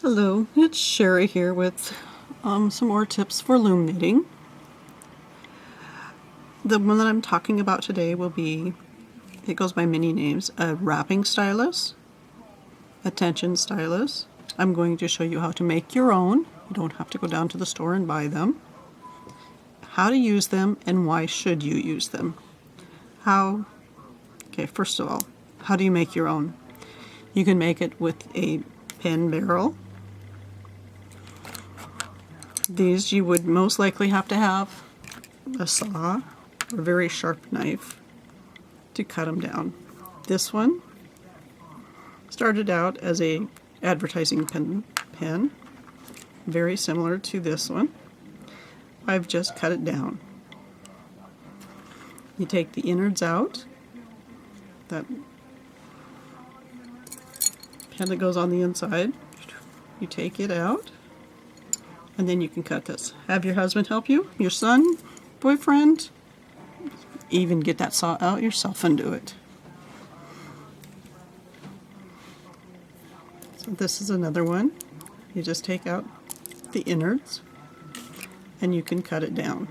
Hello, it's Cheri here with some more tips for loom knitting. The one that I'm talking about today will be, it goes by many names, a wrapping stylus, a tension stylus. I'm going to show you how to make your own. You don't have to go down to the store and buy them. How to use them and why should you use them. Okay, first of all, how do you make your own? You can make it with a pen barrel. These you would most likely have to have a saw or a very sharp knife to cut them down. This one started out as a advertising pen, very similar to this one. I've just cut it down. You take the innards out, that pen that goes on the inside, you take it out, and then you can cut this. Have your husband help you, your son, boyfriend, even get that saw out yourself and do it. So this is another one. You just take out the innards and you can cut it down.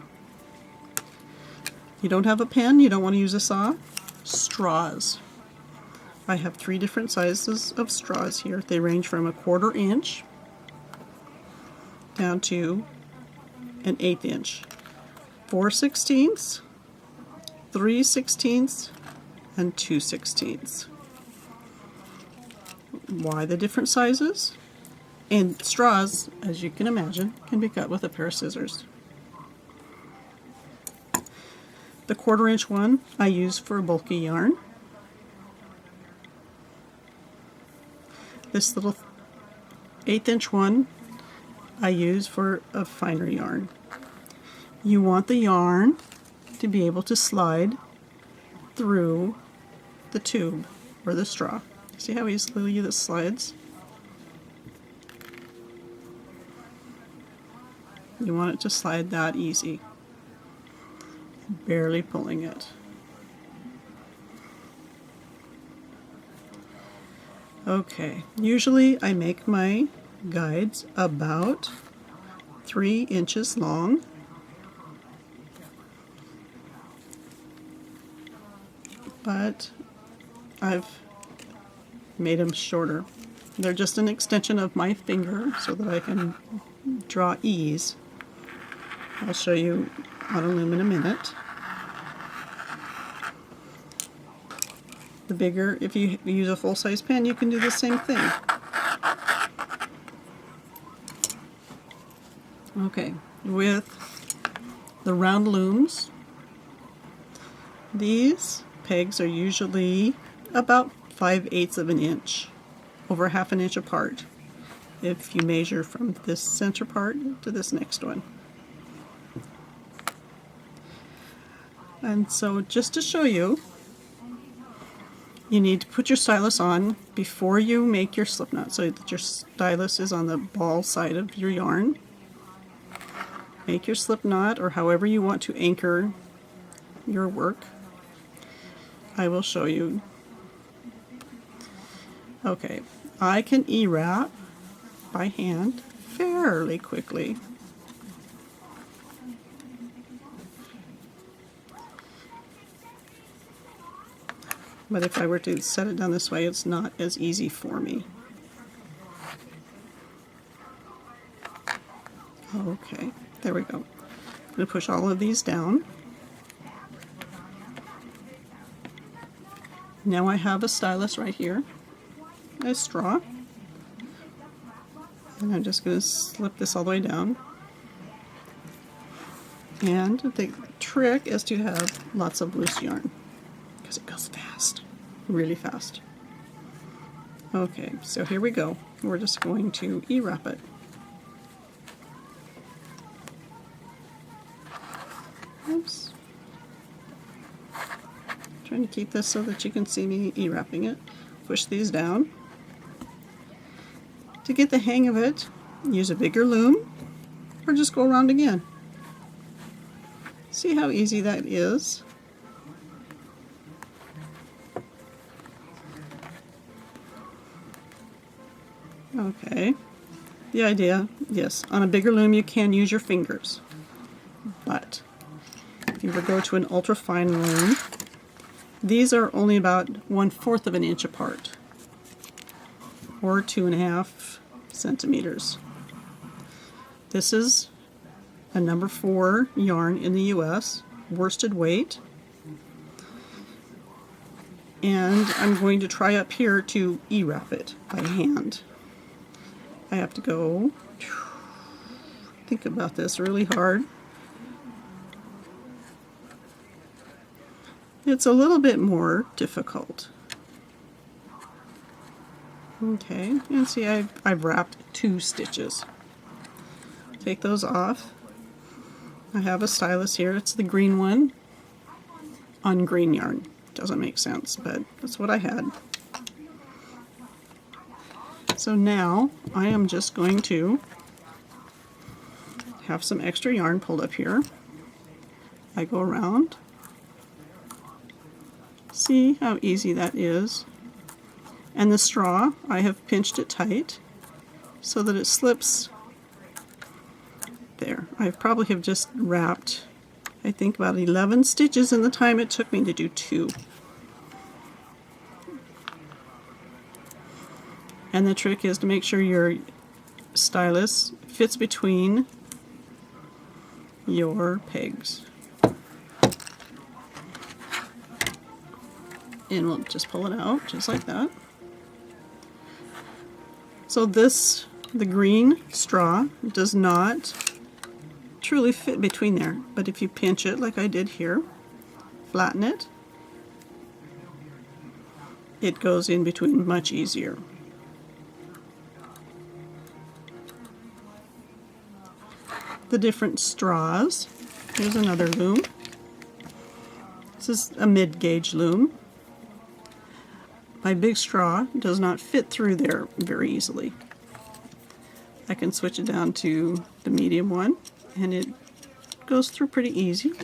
You don't have a pen, you don't want to use a saw? Straws. I have 3 different sizes of straws here. They range from 1/4 inch down to an 1/8 inch. 4/16, 3/16, and 2/16. Why the different sizes? And straws, as you can imagine, can be cut with a pair of scissors. The 1/4 inch one I use for a bulky yarn. This little 1/8 inch one I use for a finer yarn. You want the yarn to be able to slide through the tube or the straw. See how easily this slides? You want it to slide that easy. Barely pulling it. Okay, usually I make my guides about 3 inches long. But I've made them shorter. They're just an extension of my finger so that I can draw ease. I'll show you on a loom in a minute. The bigger, if you use a full-size pen, you can do the same thing. Okay, with the round looms, these pegs are usually about 5/8 of an inch, over 1/2 inch apart, if you measure from this center part to this next one. And so just to show you, you need to put your stylus on before you make your slip knot so that your stylus is on the ball side of your yarn. Make your slip knot or however you want to anchor your work. I will show you. Okay, I can E-wrap by hand fairly quickly. But if I were to set it down this way, it's not as easy for me. Okay, there we go. I'm going to push all of these down. Now I have a stylus right here, a straw, and I'm just going to slip this all the way down. And the trick is to have lots of loose yarn because it goes fast, really fast. Okay, so here we go. We're just going to E-wrap it. Oops. Trying to keep this so that you can see me E-wrapping it. Push these down. To get the hang of it, use a bigger loom or just go around again. See how easy that is? Okay, the idea, yes, on a bigger loom you can use your fingers, but if you were to go to an ultra fine loom, these are only about 1/4 of an inch apart, or 2.5 centimeters. This is a number 4 yarn in the US, worsted weight, and I'm going to try up here to E-wrap it by hand. I have to go think about this really hard. It's a little bit more difficult. Okay, and see I've wrapped 2 stitches. Take those off. I have a stylus here. It's the green one on green yarn. Doesn't make sense, but that's what I had. So now I am just going to have some extra yarn pulled up here. I go around. See how easy that is? And the straw, I have pinched it tight so that it slips there. I probably have just wrapped, I think, about 11 stitches in the time it took me to do 2. And the trick is to make sure your stylus fits between your pegs. And we'll just pull it out just like that. So this, the green straw, does not truly fit between there, but if you pinch it like I did here, flatten it, it goes in between much easier. The different straws. Here's another loom. This is a mid-gauge loom. My big straw does not fit through there very easily. I can switch it down to the medium one and it goes through pretty easy.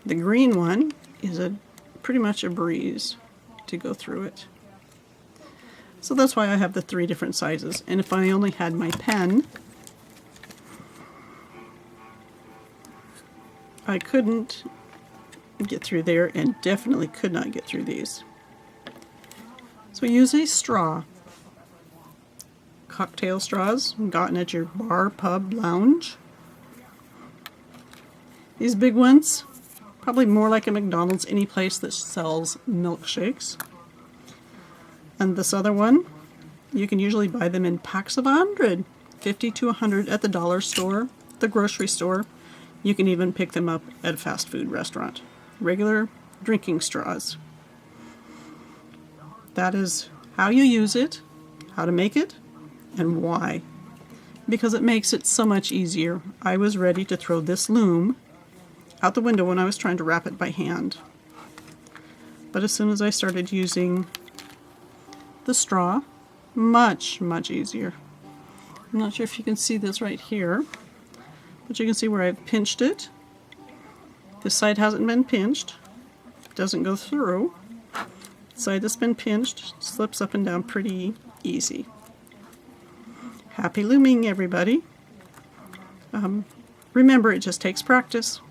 The green one is pretty much a breeze to go through it. So that's why I have the 3 different sizes. And if I only had my pen, I couldn't get through there and definitely could not get through these. So use a straw. Cocktail straws gotten at your bar, pub, lounge. These big ones, probably more like a McDonald's, any place that sells milkshakes. And this other one, you can usually buy them in packs of 100, 50 to 100 at the dollar store, the grocery store. You can even pick them up at a fast food restaurant. Regular drinking straws. That is how you use it, how to make it, and why. Because it makes it so much easier. I was ready to throw this loom out the window when I was trying to wrap it by hand. But as soon as I started using the straw, much, much easier. I'm not sure if you can see this right here, but you can see where I've pinched it. This side hasn't been pinched, doesn't go through. The side that's been pinched slips up and down pretty easy. Happy looming, everybody. Remember, it just takes practice.